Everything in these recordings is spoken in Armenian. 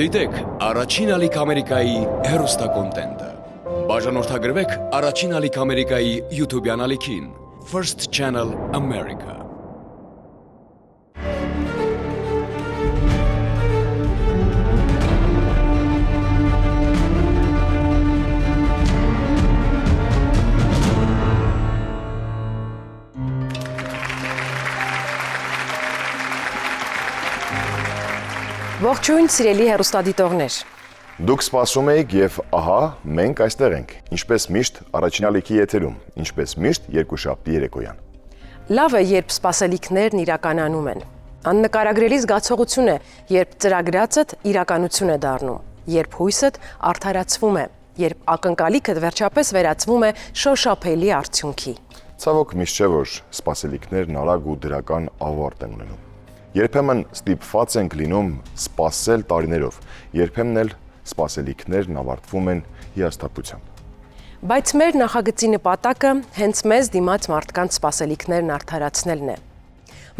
Դիտեք առաջին ալիք Ամերիկայի հեռուստակոնտենտը։ Բաժանորդագրվեք առաջին ալիք Ամերիկայի YouTube-յան ալիքին First Channel America։ Ողջույն սիրելի հեռուստադիտողներ։ Դուք սպասում եք եւ ահա մենք այստեղ ենք։ Ինչպես միշտ առաջին ալիքի եթերում, ինչպես միշտ երկուշաբթի երեկոյան։ Լավ է, երբ սպասելիքներն իրականանում են։ Աննկարագրելի զգացողություն է, երբ ծրագրածդ իրականություն է դառնում, երբ հույսդ արդարացվում է, երբ ակնկալիքդ վերջապես վերածվում է շոշափելի արդյունքի։ Ցավոք միշտ չէ, որ սպասելիքներն արագ ու դրական ավարտ են ունենում։ Երբեմն ստիպված ենք լինում սպասել տարիներով, երբեմն էլ սպասելիքներն ավարտվում են հիասթափությամբ։ Բայց մեր նախագծի նպատակը հենց մեզ դիմաց մարդկանց սպասելիքներն արդարացնելն է։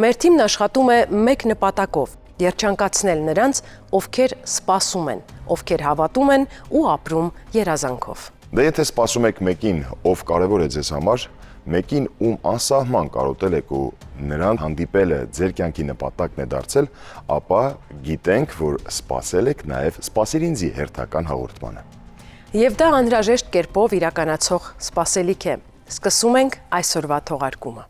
Մեր թիմն աշխատում է մեկ նպատակով՝ երջանկացնել նրանց, ովքեր սպասում են, ովքեր հավատում են ու ապրում երազանքով։ Դե եթե սպասում եք մեկին, ով կարևոր է ձեզ համար, մեկին ում անսահման կարոտել եք ու նրան հանդիպելը ձեր կյանքի նպատակն է դարձել, ապա գիտենք, որ սպասել եք նաև «Սպասիր ինձի» հերթական հաղորդմանը։ Եվ դա անհրաժեշտ կերպով իրականացող սպասելիք է։ Սկսում ենք այսօրվա թողարկումը։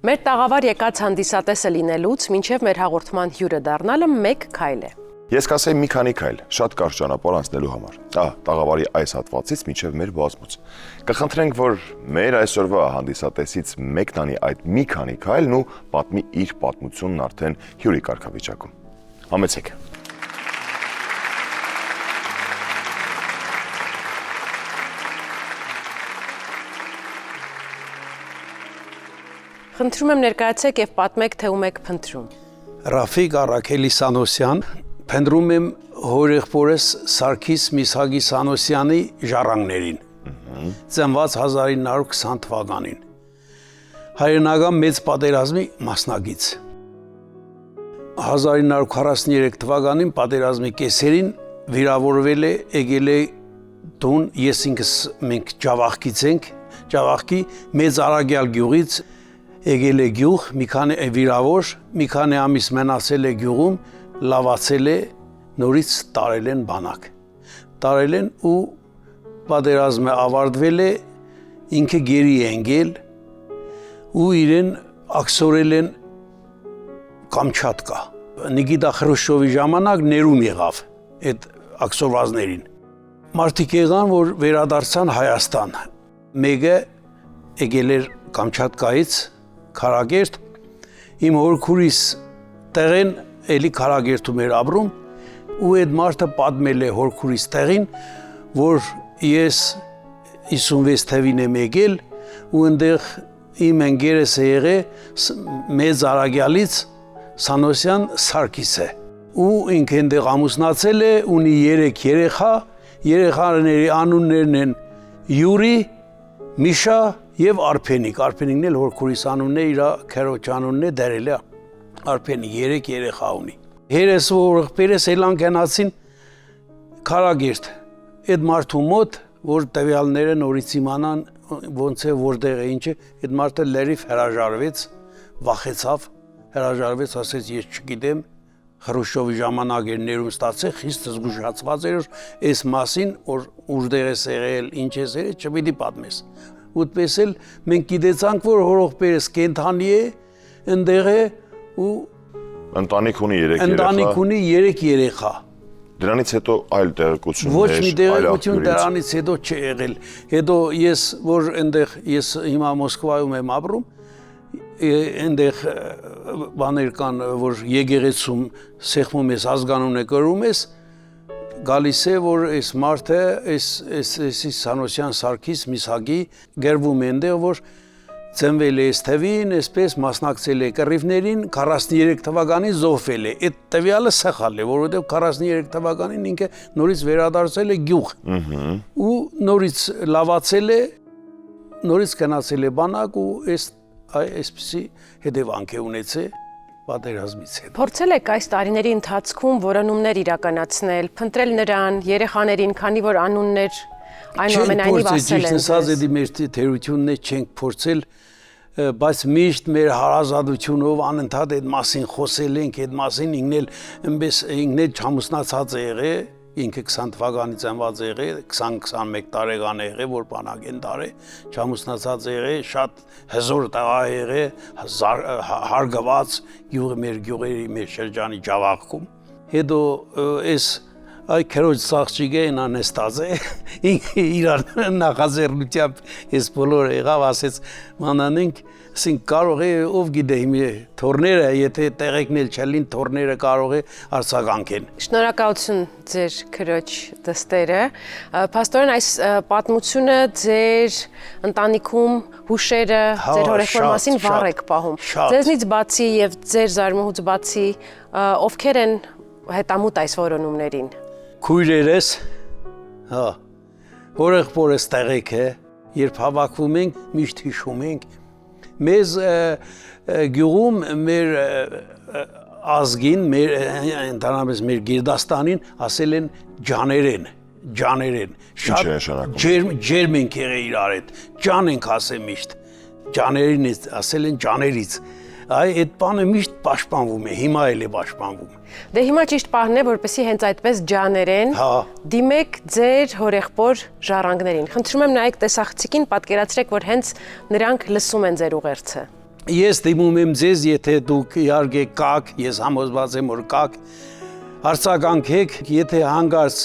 Մեր տաղավար եկած հանդիսատեսը լինելուց մինչև մեր հաղորդման հյուրը դառնալը մեկ քայլ է։ Ես կասեի մի քանի քայլ, շատ կարճ ճանապարհ անցնելու համար։ Տաղավարի այս հատվածից մինչև մեր բազմուց։ Կխնդրենք, որ մեր այսօրվա հանդիսատեսից մեկն անի այդ մի քանի քայլն ու պատմի իր պատմությունն արդեն հյուրի կարգավիճակում։ Համեցեք։ Խնդրում եմ ներկայացեք եւ պատմեք, թե ում եք փնտրում։ Ռաֆիկ Արաքելի Սանոսյան, փնտրում եմ հորեղբորս Սարգիս Միսհագի Սանոսյանի ժառանգներին, ծնված 1920 թվականին, հայրենական մեծ պատերազմի մասնագից։ 1943 թվականին պատերազմի կեսերին վիրավորվել է, եկել է տուն, ես ինքս մենք Ջավախքից ենք, Ջավախքի մեծ Արագյալ գյուղից եկել է գյուղ, մի քանի վիրավոր, մի քանի ամիս մնացել է գյուղում, լավացել է, նորից տարել են բանակ։ Տարել են ու պատերազմը ավարտվել է, ինքը գերի է ընկել ու իրեն աքսորել են Կամչատկա։ Նիկիտա Խրուշչովի ժամանակ ներում եղավ այդ աքսորվածներին։ Մարդիկ եղան, որ վերադարձան Հայաստան։ Մեկը եկել էր Կամչատկայից Քարագերտ, իմ հորքուրիս տեղեն էլի Քարագերտում էր ապրում ու այդ մարդը պատմել է հորքուրիս տեղին, որ ես 56 թվին եմ եկել ու այնտեղ իմ ընկերս է եղել մեծ Արագյալից Սանոսյան Սարգիսը ու ինքը այնտեղ ամուսնացել է, ունի 3 երեխա, երեխաների անուններն են Յուրի, Միշա եւ Արփենիկ, Արփենիկն էլ հորքուրիս անունն է, իր քերոջ անունն է դերել է Արփենիկ, 3 երեխա ունի։ Հերս ողբերս էլան գնացին Քարագերտ, այդ մարդու մոտ, որ տվյալները նորից իմանան ոնց է որտեղ է ինչը, այդ մարդը լրիվ հրաժարվեց, վախեցավ, հրաժարվեց, ասեց ես չգիտեմ, Խրուշչովի ժամանակ էր ներում ստացել, խիստ զգուշացված էր այս մասին, որ ուժդեղ ես եղել, ինչ ես եղել, չպիտի պատմես։ Ուտպես էլ մենք գիտեցանք, որ հորողբերս կենթանի է, ընդեղ է ու ընտանիք ունի 3 երեխա։ Ընտանիք ունի 3 երեխա։ Դրանից հետո այլ տեղեկություններ, ոչ մի տեղեկություն դրանից հետո չի եղել։ Հետո ես, որ այնտեղ ես հիմա Մոսկվայում եմ ապրում, այնտեղ բաներ կան, որ եկեղեցում սեղմում ես, ազգանուն է կրում ես, գալիս է, որ այս մարդը, այս Սանոսյան Սարգիս Միսհագի գերվում է այնտեղ, որ ծնվել է այս թվին, այսպես մասնակցել է կռիվներին, 43 թվականին զոհվել է։ Այդ տվյալը սխալ է, որովհետև 43 թվականին ինքը նորից վերադարձել է գյուղ։ Ու նորից լավացել է, նորից գնացել է բանակ ու այսպիսի հետևանք է ունեցել պատերազմից հետո։ Փորձել եք այս տարիների ընթացքում որոնումներ իրականացնել, փնտրել նրան, երեխաներին, քանի որ անուններ այնուամենայնիվ ասել են։ Ասած էդի մեր թերությունն է չենք փորձել, բայց միշտ մեր հարազատությունով անընդհատ այդ մասին խոսել ենք, այդ մասին ինքն էլ չամուսնացած է եղել, ինքը 20 թվականից անված է եղել, 20-21 տարեկան է եղել, որ բանակեն տարե, չամուսնացած է եղել, շատ հզոր տղա է եղել, հարգված գյուղերի մեր շրջանի Ջավախքում։ Հետո այս Այ քերոջ սաղճիգը անեստազ է, ինքը իրար նախաձեռնությամբ այս բոլորը եղավ, ասեց մանանենք, ասենք կարող է ով գիտե հիմի թորները, եթե տեղեկնել չլին, թորները կարող է արձագանքեն։ Շնորհակալություն ձեր քրոջ դստերը։ Պաստորեն, այս պատմությունը ձեր ընտանիքում հուշերը, ձեր հորեղբոր մասին վառ եք պահում։ Ձեզնից բացի եւ ձեր զարմուհուց բացի ովքեր են հետամուտ այս որոնումներին։ Քույրերս, հա, հորեղբորս տեղեկ է, երբ հավաքվում ենք, միշտ հիշում ենք, մեզ գյուղում մեր ազգին, ընդհանրապես մեր Գերդաստանին ասել են ջաներեն, շատ ջերմ ենք եղել իրար հետ, ջան ենք ասել միշտ, ջաներին ասել են ջաներից, այդ բանը միշտ պաշտպանվում է, հիմա էլ է պաշտպանվում։ Դե հիմա ճիշտ պահն է, որպեսզի հենց այդպես ջաներեն դիմեք ձեր հորեղբոր ժառանգներին։ Խնդրում եմ նայեք տեսախցիկին, պատկերացրեք, որ հենց նրանք լսում են ձեր ուղերձը։ Ես դիմում եմ ձեզ, եթե դուք իհարկե կաք, ես համոզված եմ, որ կաք, արձագանքեք, եթե հանգարց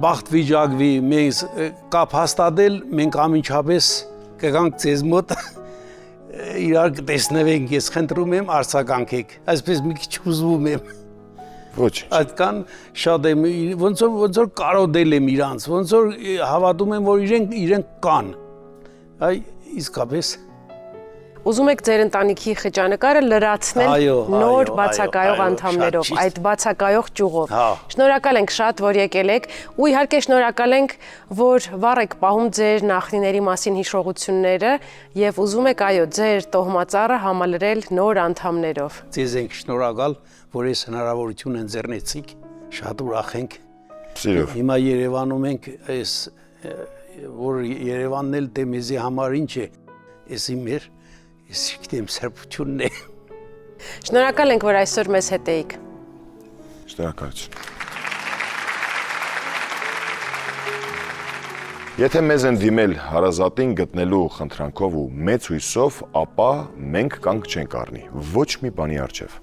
բախտ վիճակվի մեզ կապ հաստատել, մենք ամենչապես կգանք ձեզ մոտ իրար կտեսնվենք, ես խնդրում եմ արձագանքեք, այսպես մի քիչ հուզվում եմ։ Ոչ։ Այդքան շատ եմ, ոնց որ կարոտել եմ իրանց, ոնց որ հավատում եմ, որ իրենք կան։ Այ իսկապես Ուզում եք ձեր ընտանիքի խճանկարը լրացնել նոր բացակայող անդամներով, այդ բացակայող ճյուղով։ Շնորհակալ ենք շատ, որ եկել եք, ու իհարկե շնորհակալ ենք, որ վառ եք պահում ձեր նախնիների մասին հիշողությունները եւ ուզում եք ձեր տոհմածառը համալրել նոր անդամներով։ Ձեզ ենք շնորհակալ, որ այս հնարավորությունը ընձեռնեցիք, շատ ուրախ ենք։ Սիրով։ Հիմա Երևանում ենք, որ Երևանն էլ դե մեզի համար ինչ է, էսի մեր Ես գիտեմ սրբությունն է։ Շնորհակալ ենք, որ այսօր մեզ հետ էիք։ Շնորհակալություն։ Եթե մեզ են դիմել հարազատին գտնելու խնդրանքով ու մեծ հույսով, ապա մենք կանգ չենք առնի, ոչ մի բանի առջև։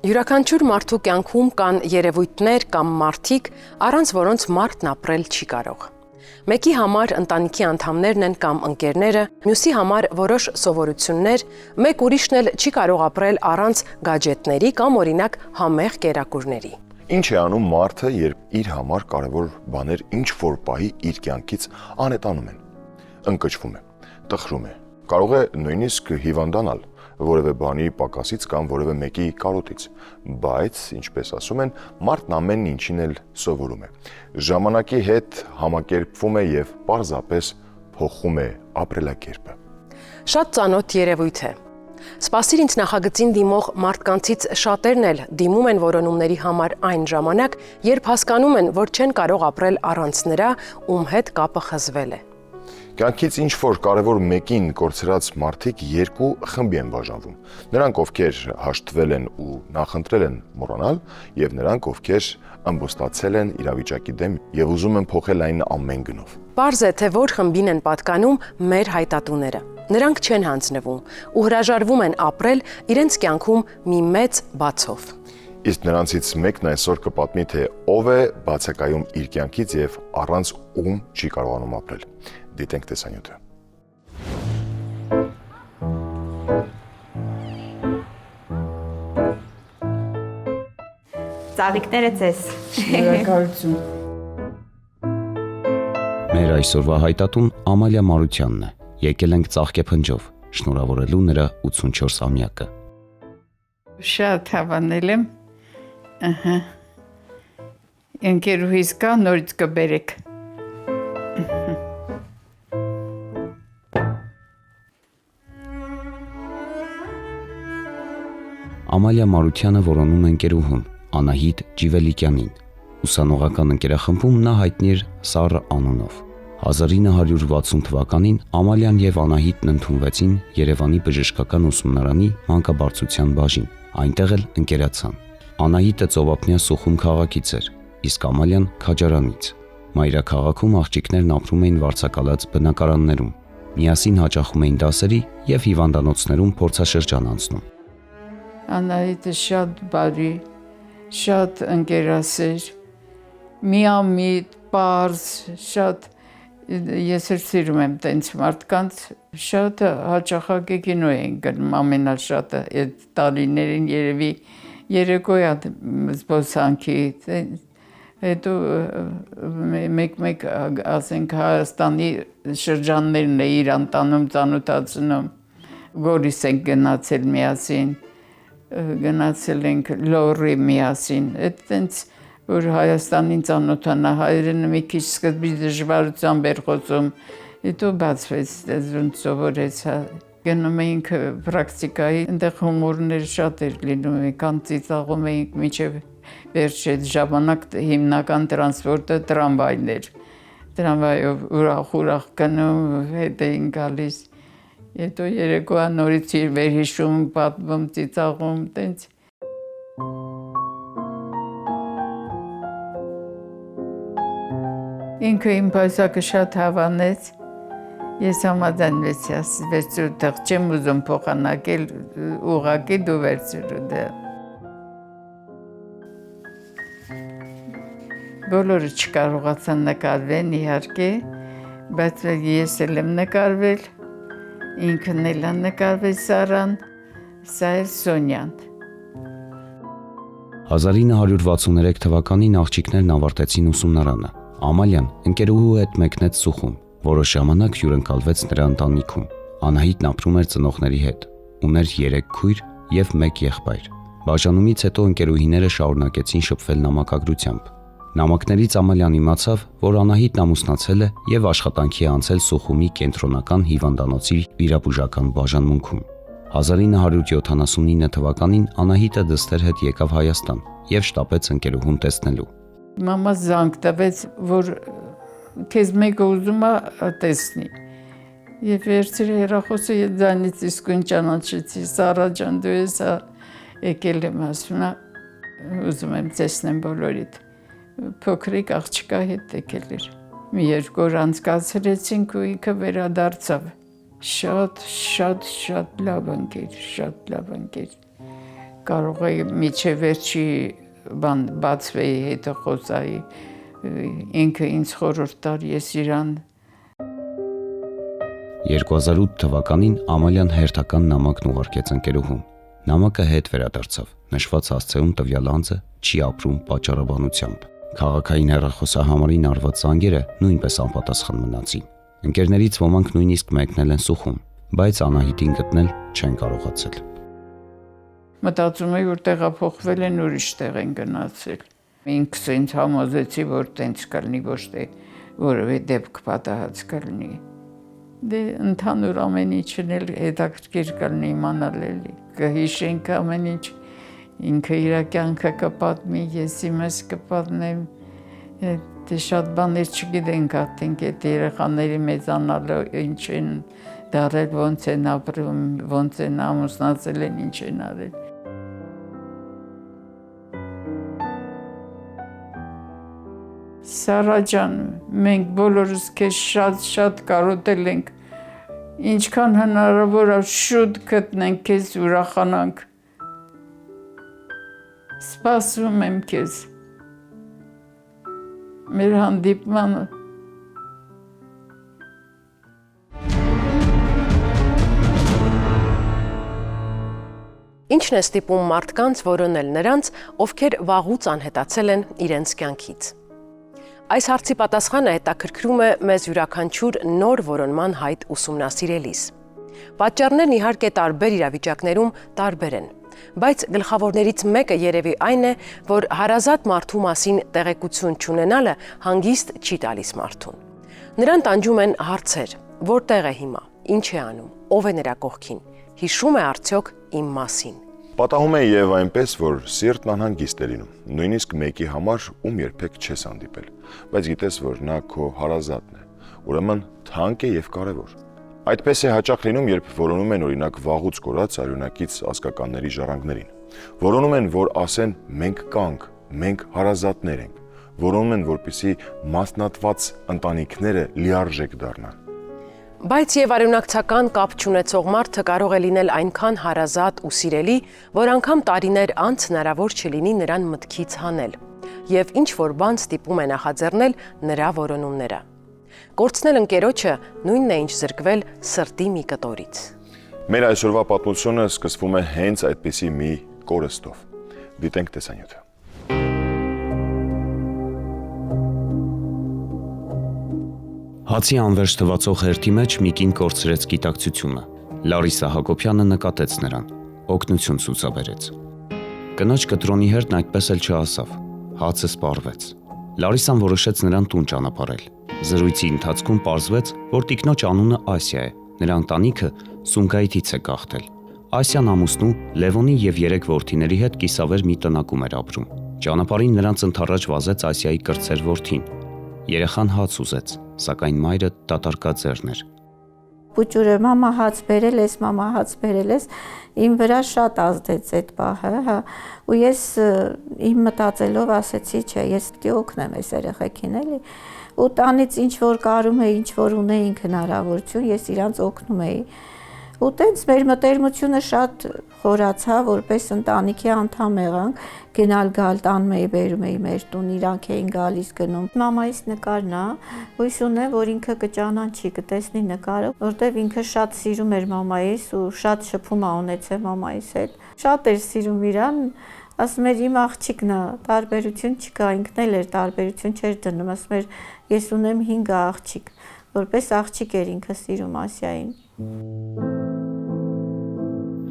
Յուրաքանչյուր մարդու կյանքում կան երևույթներ կամ մարդիկ, առանց որոնց մարդն ապրել չի կարող։ Մեկի համար ընտանիքի անդամներն են կամ ընկերները, մյուսի համար որոշ սովորություններ, մեկ ուրիշն էլ չի կարող ապրել առանց գաջետների կամ օրինակ համեղ կերակուրների։ Ինչ է անում մարդը, երբ իր համար կարևոր բաներ ինչ որ պահի իր կյանքից անհետանում են, ընկճվում է, տխրում է, կարող է նույնիսկ հիվանդանալ, որևէ բանի պակասից կամ որևէ մեկի կարոտից, բայց, ինչպես ասում են, մարդն ամեն ինչին էլ սովորում է, ժամանակի հետ համակերպվում է եւ պարզապես փոխում է ապրելակերպը։ Շատ ծանոթ երևույթ է։ Սպասիր ինձ նախագծին դիմող մարդկանցից շատերն էլ դիմում են որոնումների համար այն ժամանակ, երբ հասկանում են, որ չեն կարող ապրել առանց նրա, ում հետ կապը խզվել է։ Կյանքից ինչ որ կարևոր մեկին կորցրած մարդիկ երկու խմբի են բաժանվում։ Նրանք, ովքեր հաշտվել են ու նախընտրել են մոռանալ, եւ նրանք, ովքեր ամբոստացել են իրավիճակի դեմ եւ ուզում են փոխել այն ամեն գնով։ Պարզ է, թե որ խմբին են պատկանում մեր հայտատուները։ Նրանք չեն հանձնվում ու հրաժարվում են ապրել իրենց կյանքում մի մեծ բացով։ Իսկ նրանցից մեկն այսօր կպատմի, թե ով է բացակայում իր կյանքից եւ առանց ում չի կարողանում ապրել։ Դիտենք տեսանյութը։ Ծաղիկները ձեզ։ Շնորհակալություն։ Մեր այսօրվա հայտատուն Ամալիա Մարությանն է։ Եկել ենք ծաղկեփնջով, շնորհավորելու նրա 84-ամյակը։ Շատ հավանել եմ։ Ահա։ Ընկերուհիս կա, նորից կբերեք։ Ամալիա Մարությանը որոնում է ընկերուհուն Անահիտ Ջիվելիկյանին։ Ուսանողական ընկերախմբում նա հայտնի էր Սառը անունով։ 1960 թվականին Ամալիան եւ Անահիտն ընդունվեցին Երևանի բժշկական ուսումնարանի մանկաբարձության բաժին, այնտեղ էլ ընկերացան։ Անահիտը Ծովափնյա Սուխում քաղաքից էր, իսկ Ամալիան Քաջարանից։ Մայրաքաղաքում աղջիկներն ապրում էին վարձակալած բնակարաններում, միասին հաճախում էին դասերի եւ հիվանդանոցներում փորձաշրջան անցնում։ Անահիտը շատ բարի, շատ ընկերասեր, միամիտ, պարզ, շատ ես էլ սիրում եմ տենց մարդկանց, շատ հաճախակի կինո էին գնում, ամենաշատը այդ տարիներին երևի երեկոյա զբոսանքի, հետո մեկ ասենք Հայաստանի շրջաններն է իրան տանում, ծանոթացնում, Գորիս ենք գնացել միասին, գնացել ենք Լոռի միասին, այդ տենց որ Հայաստանին ծանոթանա, հայերենը մի քիչ սկզբի դժվարությամբ էր խոսում, հետո բացվեց, դեզուն սովորեցա, գնում էինք պրակտիկայի, այնտեղ հումորներ շատ էր լինում, կան ծիծաղում էինք մինչև վերջ այդ ժամանակ հիմնական տրանսպորտը տրամվայն էր, տրամվայով ուրախ գնում, հետ էին գալիս, հետո երեկոյա նորից իր վերհիշում, պատմում, ծիծաղում, տենց։ Ինքը իմ պայսակը շատ հավանեց, ես համաձայնվեցի, ասես վերցրու տեղ, չեմ ուզում փոխանակել, ուղղակի դու վերցրու դեղ։ Բոլորը չկարողացան նկարվեն իհարկե, բայց ես էլ եմ նկարվել, ինքն էլ նկարվել Սառան, սա էլ Սոնյան։ 1963 թվականին աղջիկներն ավարտեցին ուսումնարանը։ Ամալիան ընկերուհու հետ մեկնեց Սուխում, որոշ ժամանակ հյուրընկալվեց նրա ընտանիքում։ Անահիտն ապրում էր ծնողների հետ, ուներ 3 քույր եւ 1 եղբայր։ Բաժանումից հետո ընկերուհիները շարունակեցին շփվել նամակագրությամբ։ Նամակներից Ամալիան իմացավ, որ Անահիտն ամուսնացել է եւ աշխատանքի է անցել Սուխումի կենտրոնական հիվանդանոցի վիրաբուժական բաժանմունքում։ 1979 թվականին Անահիտը դստեր հետ եկավ Հայաստան եւ շտապեց ընկերուհուն տեսնելու։ Մամա զանգ տվեց, որ քեզ մեկը ուզում է տեսնի։ Եվ վերցրի հեռախոսը եւ ձայնից իսկույն ճանաչեցի, Սառա ջան, դու ես եկել եմ, ասում է, ուզում եմ տեսնեմ բոլորիդ։ Փոքրիկ աղջկա հետ եկել էր։ Մի 2 օր անցկացրեցինք ու ինքը վերադարձավ։ Շատ լավ ընկեր, շատ լավ ընկեր։ Կարող է միջև վերջի բացվեի հետը խոսայի, ինքը ինձ խորհուրդ տար, ես իրան։ 2008 թվականին Ամալիան հերթական նամակն ուղարկեց ընկերուհուն։ Նամակը հետ վերադարձավ, նշված հասցեում տվյալ անձը չի ապրում պատճառաբանությամբ։ Քաղաքային հեռախոսահամարին արված զանգերը նույնպես անպատասխան մնացին։ Ընկերներից ոմանք նույնիսկ մեկնել են Սուխում, բայց Անահիտին գտնել չեն կարողացել։ Մտածում էի, որ տեղափոխվել են, ուրիշ տեղ են գնացել։ Ինքս ինձ համոզեցի, որ տենց կլինի, ոչ թե որևէ դեպք պատահած կլինի։ Դե ընդհանուր ամեն ինչն էլ հետաքրքիր կլինի իմանալ էլի։ Կհիշենք ամեն ինչ, ինքը իր կյանքը կպատմի, ես իմս կպատմեմ։ Դե շատ բաներ չգիտենք, արդենք այդ երեխաների մեծանալը ինչ են դարել, ոնց են ապրում, ոնց են ամուսնացել են, ինչ են արել։ Սառա ջան, մենք բոլորս քեզ շատ կարոտել ենք, ինչքան հնարավոր է շուտ գտնենք քեզ, ուրախանանք։ Սպասում եմ քեզ։ Մեր հանդիպմանը։ Ինչն է ստիպում մարդկանց որոնել նրանց, ովքեր վաղուց անհետացել են իրենց կյանքից։ Այս հարցի պատասխանը հետաքրքրում է մեզ յուրաքանչյուր նոր որոնման հայտ ուսումնասիրելիս։ Պատճառներն իհարկե տարբեր իրավիճակներում տարբեր են, բայց գլխավորներից մեկը երևի այն է, որ հարազատ մարդու մասին տեղեկություն չունենալը հանգիստ չի տալիս մարդուն։ Նրան տանջում են հարցեր. որտեղ է հիմա, ինչ է անում, ով է նրա կողքին, հիշում է արդյոք իմ մասին։ Պատահում է եւ այնպես, որ սիրտն անհանգիստ է լինում, նույնիսկ մեկի համար, ում երբեք չես հանդիպել, բայց գիտես, որ նա քո հարազատն է, ուրեմն թանկ է եւ կարեւոր։ Այդպես է հաճախ լինում, երբ որոնում են օրինակ վաղուց կորած արյունակից ազգականների ժառանգներին։ Որոնում են, որ ասեն մենք կանք, մենք հարազատներ ենք, որոնում են, որպեսզի մասնատված ընտանիքները լիարժեք դառնան։ Բայց եւ արյունակցական կապ չունեցող մարդը կարող է լինել այնքան հարազատ ու սիրելի, որ անգամ տարիներ անց հնարավոր չլինի նրան մտքից հանել, եւ ինչ որ բան ստիպում է նախաձեռնել նրա որոնումները։ Կորցնել ընկերոջը նույնն է ինչ զրկվել սրտի մի կտորից։ Մեր այսօրվա պատմությունը սկսվում է հենց այդպիսի մի կորստով։ Դիտենք տեսանյութը։ Հացի անվերջ թվացող հերթի մեջ մի կին կորցրեց գիտակցությունը։ Լարիսա Հակոբյանը նկատեց նրան, օգնություն ցուցաբերեց։ Կնոջ կտրոնի հերթն այդպես էլ չհասավ, հացը սպառվեց։ Լարիսան որոշեց նրան տուն ճանապարհել։ Զրույցի ընթացքում պարզվեց, որ տիկնոջ անունը Ասիա է, նրա ընտանիքը Սումգայիթից է գաղթել։ Ասիան ամուսնու Լևոնի եւ 3 որդիների հետ կիսավեր մի տնակում էր ապրում։ Ճանապարհին նրանց ընդառաջ վազեց Ասիայի կրտսեր որդին։ Երեխան հաց ուզեց, սակայն մայրը դատարկաձեռն էր։ Պուճուրը մամա հաց բերել ես, մամա հաց բերել ես, իմ վրա շատ ազդեց այդ պահը, հա, ու ես իմ մտածելով ասեցի, չէ, ես պիտի օգնեմ այս երեխեքին, էլի, ու տանից ինչ որ կարում էի, ինչ որ ունեինք հնարավորություն, ես իրանց օգնում էի։ Ու տենց մեր մտերմությունը շատ խորացավ, որպես ընտանիքի անդամ եղանք, գնալ գալ տանում էի, բերում էի մեր տուն, իրանք էին գալիս գնում։ Մամայիս նկարն է, հույս ունեմ, որ ինքը կճանաչի, կտեսնի նկարը, որտեվ ինքը շատ սիրում էր մամայիս ու շատ շփում ա ունեցել մամայիս հետ։ Շատ էր սիրում իրան, ասում էր իմ աղջիկն է, տարբերություն չկա, ինքն էլ էր տարբերություն չէր դնում, ասում էր ես ունեմ 5 աղջիկ, որպես աղջիկ էր ինքը սիրում Ասիային։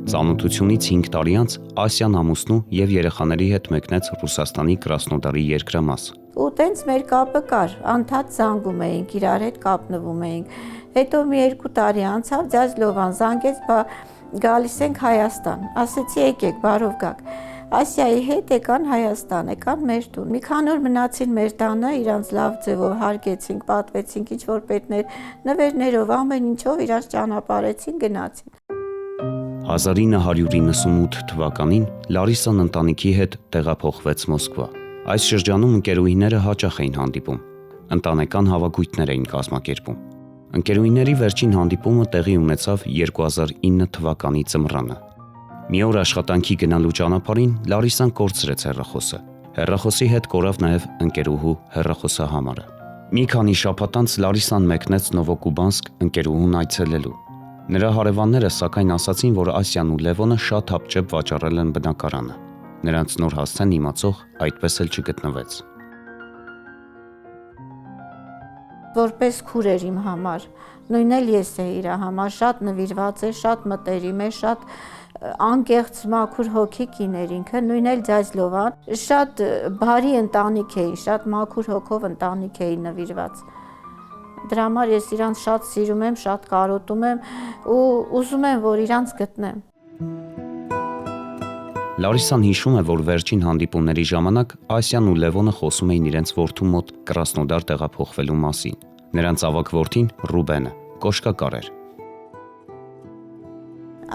Ծանոթությունից 5 տարի անց Ասիան ամուսնու եւ երեխաների հետ մեկնեց Ռուսաստանի Կրասնոդարի երկրամաս։ Ու տենց մեր կապը կար, անդադ զանգում էինք, իրար հետ կապնվում էինք։ Հետո մի 2 տարի անցավ, ձյաձ Լովան զանգեց, գալիս ենք Հայաստան։ Ասեցի եկեք, բարով գաք։ Ասիայի հետ եկան Հայաստան, եկան մեր տուն։ Մի քանի օր մնացին մեր տանը, իրանց լավ ձևով հարգեցինք, պատվեցինք, ինչ որ պետներ, նվերներով, ամեն ինչով իրանց ճանապարհեցին, գնացին։ 1998 թվականին Լարիսան ընտանիքի հետ տեղափոխվեց Մոսկվա։ Այս շրջանում ընկերուհիները հաճախ էին հանդիպում։ Ընտանեկան հավաքույթներ էին կազմակերպում։ Ընկերուհիների վերջին հանդիպումը տեղի ունեցավ 2009 թվականի ձմռանը։ Մի օր աշխատանքի գնալու ճանապարհին Լարիսան կորցրեց հեռախոսը։ Հեռախոսի հետ կորավ նաև ընկերուհու հեռախոսահամարը։ Մի քանի շաբաթ անց Լարիսան մեկնեց Նովոկուբանսկ ընկերուհուն այցելելու։ Նրա հարևանները սակայն ասացին, որ Ասիան ու Լևոնը շատ հապճեպ վաճառել են բնակարանը։ Նրանց նոր հասցեն իմացող այդպես էլ չգտնվեց։ Որպես քուր էր իմ համար, նույնն էլ ես էի իր համար, շատ նվիրված էր, շատ մտերիմ էր, շատ անկեղծ մաքուր հոգի կին էր ինքը, նույնն էլ ձյաձ Լովան, շատ բարի ընտանիք էի, շատ մաքուր հոգով ընտանիք էի նվիրված։ Դրա համար ես իրանց շատ սիրում եմ, շատ կարոտում եմ ու ուզում եմ, որ իրանց գտնեմ։ Լարիսան հիշում է, որ վերջին հանդիպումների ժամանակ Ասիան ու Լևոնը խոսում էին իրենց որդու մոտ Կրասնոդար տեղափոխվելու մասին։ Նրանց ավագ որդին Ռուբենը կոշկակար էր։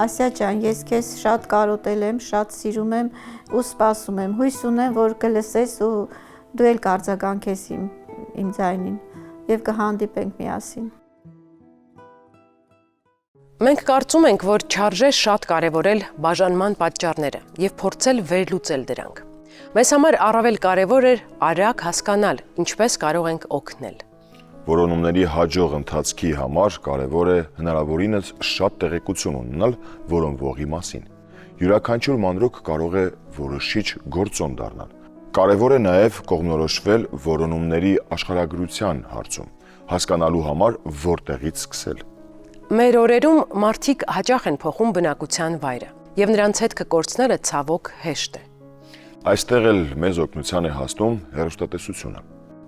Ասիա ջան, ես քեզ շատ կարոտել եմ, շատ սիրում եմ ու սպասում եմ։ Հույս ունեմ, որ կլսես ու դու էլ կարձագանքես իմ ձայնին եւ կհանդիպենք միասին։ Մենք կարծում ենք, որ չարժե շատ կարևորել բաժանման պատճառները եւ փորձել վերլուծել դրանք։ Մեզ համար առավել կարևոր էր արագ հասկանալ, ինչպես կարող ենք օգնել։ Որոնումների հաջող ընթացքի համար կարևոր է հնարավորինս շատ տեղեկություն ունենալ որոնվողի մասին։ Յուրաքանչյուր մանրուք կարող է որոշիչ գործոն դառնալ։ Կարևոր է նաև կողմնորոշվել որոնումների աշխարհագրության հարցում, հասկանալու համար որտեղից սկսել։ Մեր օրերում մարդիկ հաճախ են փոխում բնակության վայրը, եւ նրանց հետ կկորցնելը ցավոք հեշտ է։ Այստեղ էլ մեզ օգնության է հասնում հեռուստատեսությունը։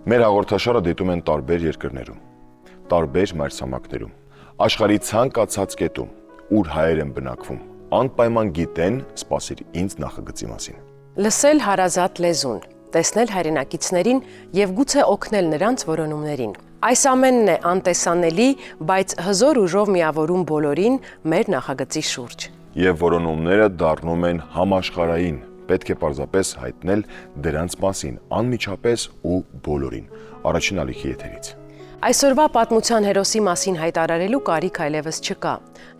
Մեր հաղորդաշարը դիտում են տարբեր երկրներում, տարբեր մայրցամաքներում, աշխարհի ցանկացած կետում, ուր հայեր են բնակվում, անպայման գիտեն, սպասիր ինձ նախագծի մասին։ Լսել հարազատ լեզուն, տեսնել հայրենակիցներին եւ գուցե օգնել նրանց որոնումներին։ Այս ամենն է անտեսանելի, բայց հզոր ուժով միավորում բոլորին մեր նախագծի շուրջ։ Եվ որոնումները դառնում են համաշխարհային։ Պետք է պարզապես հայտնել դրանց մասին անմիջապես ու բոլորին։ Առաջին ալիքի եթերից։ Այսօրվա պատմության հերոսի մասին հայտարարելու կարիք այլևս չկա։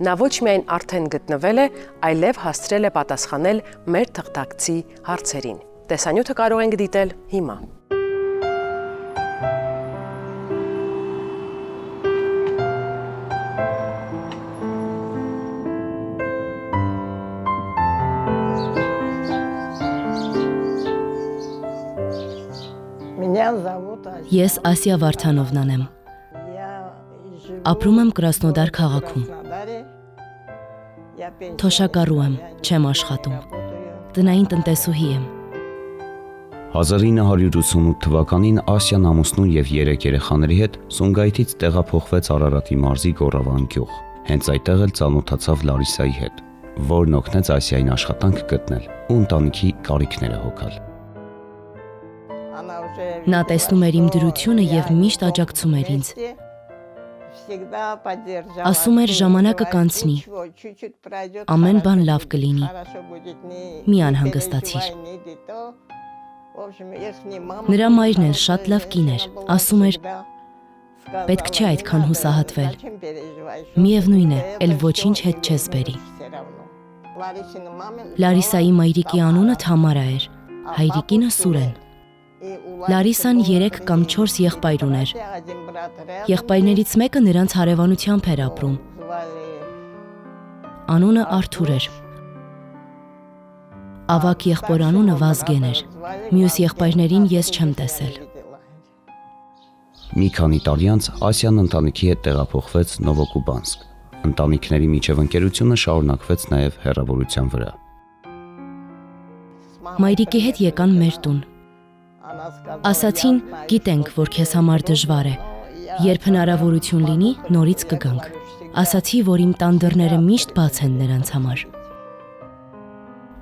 Նա ոչ միայն արդեն գտնվել է, այլև հասցրել է պատասխանել մեր թղթակցի հարցերին։ Տեսանյութը կարող ենք դիտել հիմա։ Ես Ասիա Վարդանովնան եմ։ Ապրում եմ Կրասնոդար քաղաքում։ Թոշակառու եմ, չեմ աշխատում։ Տնային տնտեսուհի եմ։ 1988 թվականին Ասիան ամուսնու եւ 3 երեխաների հետ Սումգայիթից տեղափոխվեց Արարատի մարզի Գոռավան գյուղ։ Հենց այդտեղ էլ ծանոթացավ Լարիսայի հետ, որն օգնեց Ասիային աշխատանք գտնել ու ընտանիքի կարիքները հոգալ։ Նա տեսնում էր իմ դրությունը եւ միշտ աջակցում էր ինձ։ Ասում էր ժամանակը կանցնի։ Ամեն բան լավ կլինի։ Մի անհանգստացիր։ Նրա մայրն էլ շատ լավ կին էր, ասում էր. պետք չէ այդքան հուսահատվել։ Միևնույն է, էլ ոչինչ հետ չես բերի։ Լարիսայի մայրիկի անունը Թամարա էր, հայրիկինը Սուրեն։ Լարիսան 3 կամ 4 եղբայր ուներ։ Եղբայրներից մեկը նրանց հարևանությամբ էր ապրում։ Անունը Արթուր էր։ Ավակ եղբոր անունը Վազգեն էր։ Մյուս եղբայրներին ես չեմ տեսել։ Մի քանի տարի անց Ասիան ընտանիքի հետ տեղափոխվեց Նովոկուբանսկ։ Ընտանիքների միջև ընկերությունը շարունակվեց նաև հեռավորության վրա։ Մայրիկի հետ եկան մեր տուն։ Ասացին, գիտենք, որ քեզ համար դժվար է։ Երբ հնարավորություն լինի, նորից կգանք։ Ասացի, որ իմ տան դռները միշտ բաց են նրանց համար։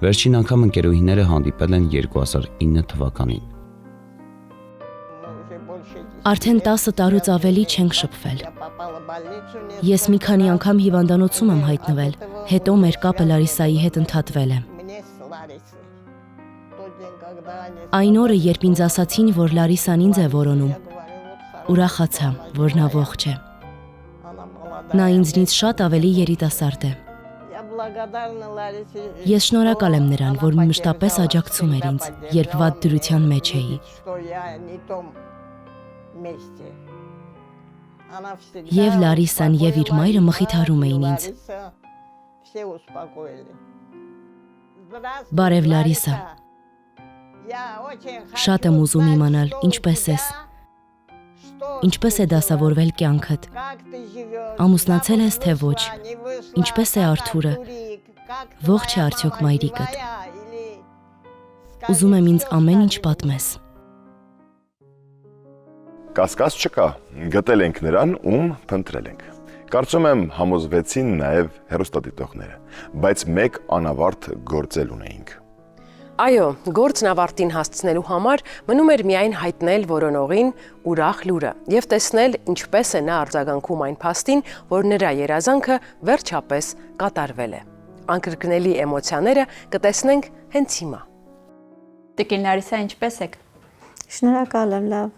Վերջին անգամ ընկերուհիները հանդիպել են 2009 թվականին։ Արդեն 10 տարուց ավելի չենք շփվել։ Ես մի քանի անգամ հիվանդանոցում եմ հայտնվել, հետո մեր կապը Լարիսայի հետ ընդհատվել է։ Այն օրը, երբ ինձ ասացին, որ Լարիսան ինձ է որոնում, ուրախացա, որ նա ողջ է։ Նա ինձնից շատ ավելի երիտասարդ է։ Ես շնորհակալ եմ նրան, որ մշտապես աջակցում էր ինձ, երբ վատ դրության մեջ էի։ Եվ Լարիսան եւ իր մայրը մխիթարում էին ինձ։ Բարև Լարիսա։ Շատ եմ ուզում իմանալ, ինչպես ես։ Ինչպես է դասավորվել կյանքդ։ Ամուսնացել ես թե ոչ։ Ինչպես է Արթուրը։ Ողջ է արդյոք մայրիկդ։ Ուզում եմ ինձ ամեն ինչ պատմես։ Կասկած չկա, գտել ենք նրան, ում փնտրել ենք։ Կարծում եմ համոզվեցին նաև հեռուստադիտողները, բայց մեկ անավարտ գործել ունեինք։ Այո, գործն ավարտին հասցնելու համար մնում էր միայն հայտնել որոնողին ուրախ լուրը եւ տեսնել ինչպես է նա արձագանքում այն փաստին, որ նրա երազանքը վերջապես կատարվել է։ Անկրկնելի էմոցիաները կտեսնենք հենց հիմա։ Տիկին Լարիսա, ինչպես եք։ Շնորհակալ եմ, լավ։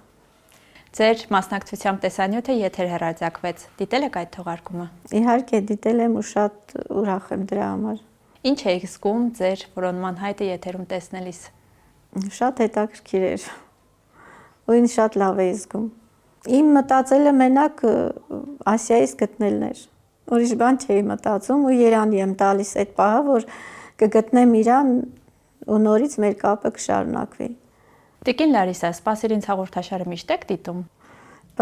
Ձեր մասնակցությամբ տեսանյութը եթեր հեռարձակվեց։ Դիտել եք այդ թողարկումը։ Իհարկե դիտել եմ ու շատ ուրախ եմ դրա համար։ Ինչ եք զգում ձեր որոնման հայտը եթերում տեսնելիս։ Շատ հետաքրքիր էր։ Ու ինձ շատ լավ էի զգում։ Իմ մտածելը մենակ Ասիայից գտնելն էր։ Ուրիշ բան չէի մտածում ու Երանի եմ տալիս այդ պահը, որ կգտնեմ իրան ու նորից մեր կապը կշարունակվի։ Տիկին Լարիսա, սպասիր ինձ հաղորդաշարը միշտ եք դիտում։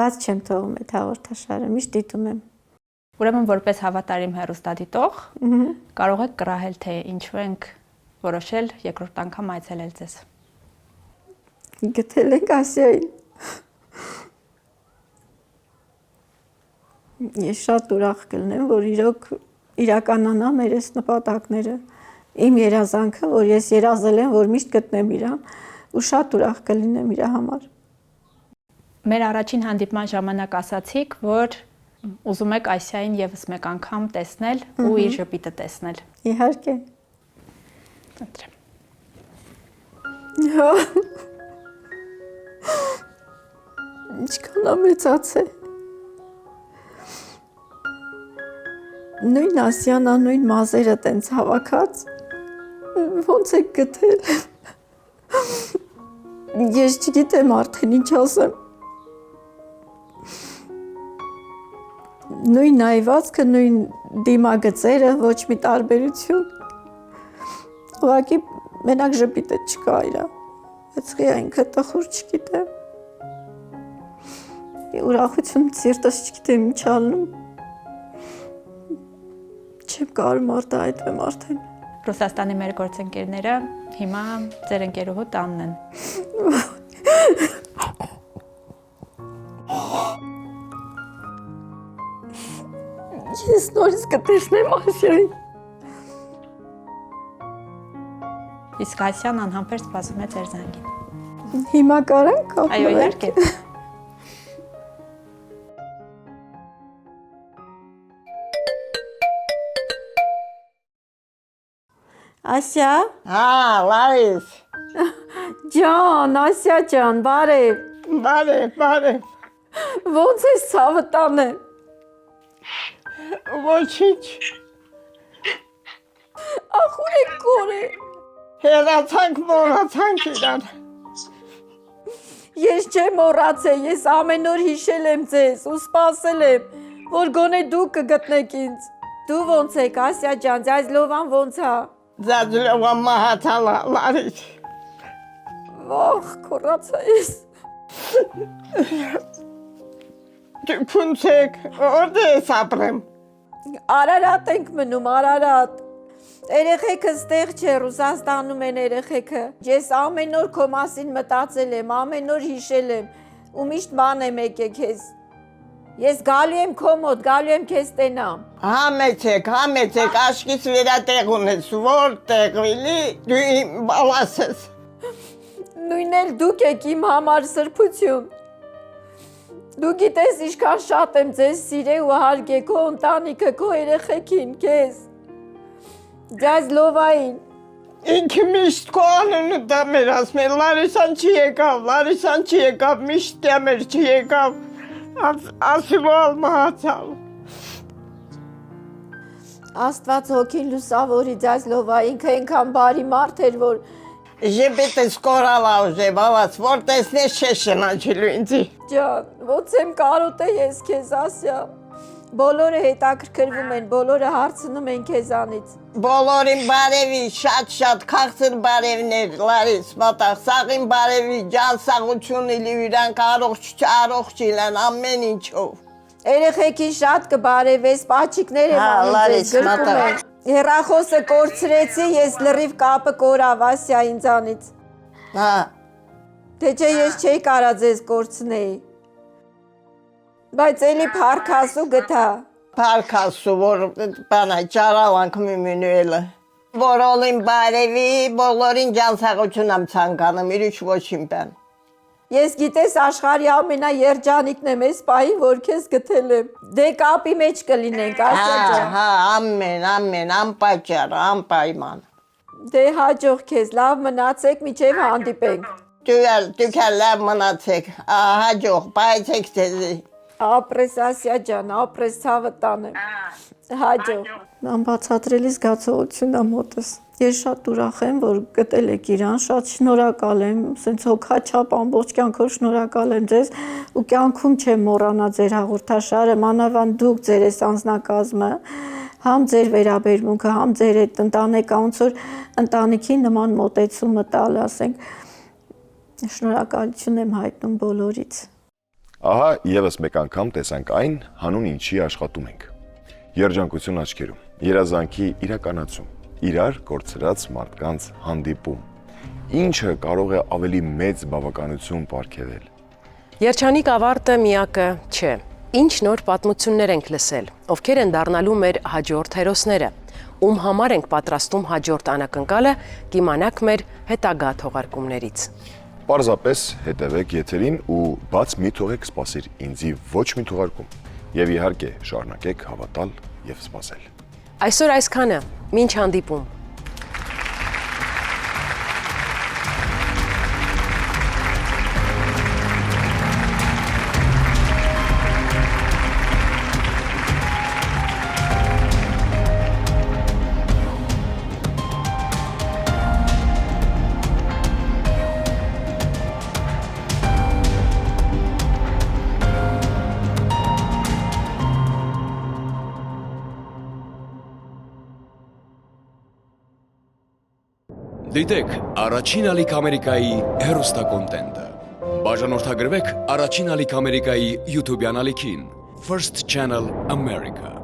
Բաց չեմ թողում այդ հաղորդաշարը, միշտ դիտում եմ։ Ուրեմն որպես հավատարիմ հեռուստադիտող կարող եք կռահել, թե ինչու ենք որոշել երկրորդ անգամ այցելել ձեզ։ Գտել ենք Ասիային։ Ես շատ ուրախ կլինեմ, որ իրոք իրականանա մեր այս նպատակները։ Իմ երազանքը, որ ես երազել եմ, որ միշտ գտնեմ իրան ու շատ ուրախ կլինեմ իր համար։ Մեր առաջին հանդիպման ժամանակ ասացիք, որ ուզում եք Ասիային եւս մեկ անգամ տեսնել ու իր ժպիտը տեսնել։ Իհարկե։ Ընտրեմ։ Ինչքան ամեցած է։ Նույն Ասիան, նույն մազերը տենց հավաքած, ոնց եք գտել։ Ես չգիտեմ արդեն ինչ ասեմ։ Նույն նայվածքը, նույն դիմագծերը, ոչ մի տարբերություն։ Ուղղակի մենակ ժպիտը չկա իրա, բայց ինքը տխուր չգիտեմ։ Ուրախություն սիրտս չգիտեմ ինչ ալնում։ Չեմ կարող արտահայտվեմ արդեն։ Ռուսաստանի մեր գործընկերները հիմա ձեր ընկերուհու տանն են։ Ես նորից կտեսնեմ Ասիային։ Իսկ Ասիան անհամբեր սպասում է ձեր զանգին։ Հիմա կարան կապ։ Այո, իհարկե։ Ասիա։ Հա, Լարիս։ Ջան, Ասիա ջան, բարև։ Բարև։ Ոնց ես ցավը տանը։ Ոչինչ։ Ախուր եք կորե։ Հերացանք, մոռացանք իրան։ Ես չեմ մոռացել, ես ամեն օր հիշել եմ ձեզ ու սպասել եմ, որ գոնե դուք կգտնեք ինձ։ Դու ոնց եք, Ասիա ջան, Ձազլովան ոնց է։ Ձազլովան մահացալ է, Լարիս։ Վախ, կորացա ես։ Դուք ոնց եք, որտե ես ապրեմ։ Արարատ ենք մնում, Արարատ։ Երեխեքը ստեղ չէ, Ռուսաստանում են երեխեքը։ Ես ամեն օր քո մասին մտածել եմ, ամեն օր հիշել եմ ու միշտ բան եմ եկել քեզ։ Ես գալու եմ քո մոտ, գալու եմ քեզ տենամ։ Համեցեք, աշկից վերատեղ ունես, որտեղ վիլի, դու իմ բալաս ես։ Նույն էլ դուք եք իմ համար սրբություն։ Դու գիտես ինչքան շատ եմ ձեզ սիրել ու հարգել քո ընտանիքը, քո երեխեքին, քեզ։ Ձազլովային։ Ինքը միշտ քո անունը դա մեր ասում է, Լարիսան չի եկավ, միշտ դա մեր չի եկավ, ասիվալ մահացալ։ Աստված հոգին լուսավորի Ձազլովա, ինքը այնքան բարի մարդ էր, որ Ժպիտս կորալա ուժե, բալաց, որ տեսնես չես շնանչելու ինձի։ Ջան, ոնց եմ կարոտե ես քեզ, Ասիա։ Բոլորը հետաքրքրվում են, բոլորը հարցնում են քեզանից։ Բոլորին բարևի, շատ քաղցր բարևներ, Լարիս, մատաղ, սաղին բարևի, ջան սաղություն իլի իրանք առողջ իլան, ամեն ինչով։ Երեխեքին շատ կբարևես, պաչիկներ եմ անում ձեզ, գրկում են։ Հեռախոսը կորցրեցի, ես լրիվ կապը կորավ Ասիա ինձանից։ Հա։ Թե չէ ես չէի կարա ձեզ կորցնեի։ Բայց էլի փարքասու գտա։ Փարքասու, որ բանա ճարալանք միմինուելը։ Բոլորին բարևի, բոլորին ջանսաղություն եմ ցանկանում, իրուչ ոչինչ բան։ Ես գիտես աշխարհի ամենաերջանիկն եմ այս պահին, որ քեզ գտել եմ։ Դե կապի մեջ կլինենք, Ասիա ջան։ Հա, ամեն, անպատճառ, անպայման։ Դե հաջող քեզ, լավ մնացեք, մինչև հանդիպենք։ Դուք լավ մնացեք, հաջող, բայցեք ձեզի։ Ապրես Ասիա ջան, ապրես ցավը տանեմ։ Հաջող։ Անբացատրելի զգացողություն է մոտս։ Ես շատ ուրախ եմ, որ գտել եք իրան, շատ շնորհակալ եմ, ասենց հոգաչափ ամբողջ կյանքով շնորհակալ եմ ձեզ ու կյանքում չեմ մոռանա ձեր հաղորդաշարը, մանավանդ դուք ձեր այս անձնակազմը, համ ձեր վերաբերմունքը, համ ձեր այդ ընտանեկան ոնց որ ընտանիքի նման մոտեցումը տալ, ասենք, շնորհակալություն եմ հայտնում բոլորից։ Ահա եւս մեկ անգամ տեսանք այն, հանուն ինչի աշխատում ենք։ Երջանկություն աչքերում, երազանքի իրականացում, իրար կորցրած մարդկանց հանդիպում։ Ինչը կարող է ավելի մեծ բավականություն պարգևել։ Երջանիկ ավարտը միակը չէ։ Ինչ նոր պատմություններ ենք լսել, ովքեր են դառնալու մեր հաջորդ հերոսները, ում համար ենք պատրաստում հաջորդ անակնկալը, կիմանաք մեր հետագա թողարկումներից։ Պարզապես հետևեք եթերին ու բաց մի թողեք սպասիր ինձի ոչ մի թողարկում։ Եվ իհարկե շարունակեք հավատալ եւ սպասել։ Այսօր այսքանը, մինչ հանդիպում։ Դիտեք Առաջին ալիք Ամերիկայի հեռուստակոնտենտը։ Բաժանորդագրվեք Առաջին ալիք Ամերիկայի YouTube-յան ալիքին First Channel America։